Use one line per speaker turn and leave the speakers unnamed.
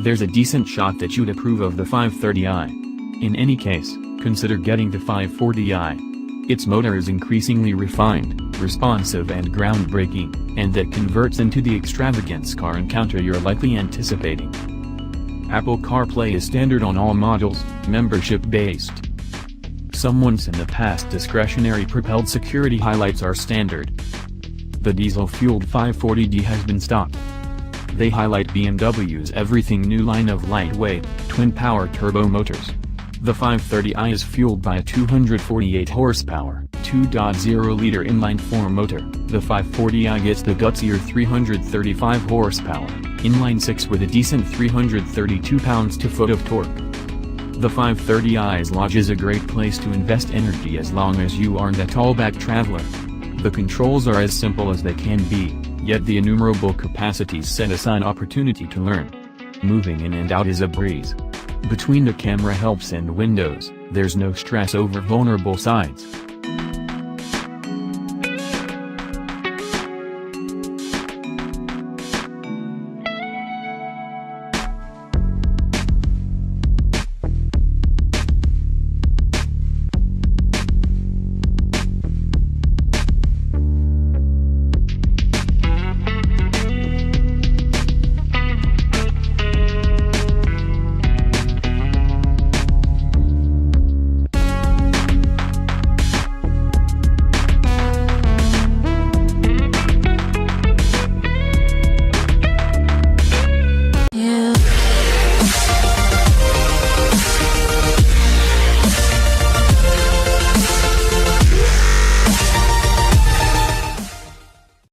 there's a decent shot that you'd approve of the 530i. In any case, consider getting the 540i. Its motor is increasingly refined, responsive and groundbreaking, and that converts into the extravagance car encounter you're likely anticipating. Apple CarPlay is standard on all models, membership-based. Some once in the past discretionary propelled security highlights are standard. The diesel-fueled 540d has been stopped. They highlight BMW's everything new line of lightweight, twin-power turbo motors. The 530i is fueled by a 248 horsepower, 2.0-liter inline-four motor. The 540i gets the gutsier 335 horsepower, inline-six with a decent 332 pounds-to-foot of torque. The 530i's Lodge is a great place to invest energy as long as you aren't a tallback traveler. The controls are as simple as they can be, yet the innumerable capacities set aside opportunity to learn. Moving in and out is a breeze. Between the camera helps and windows, there's no stress over vulnerable sides.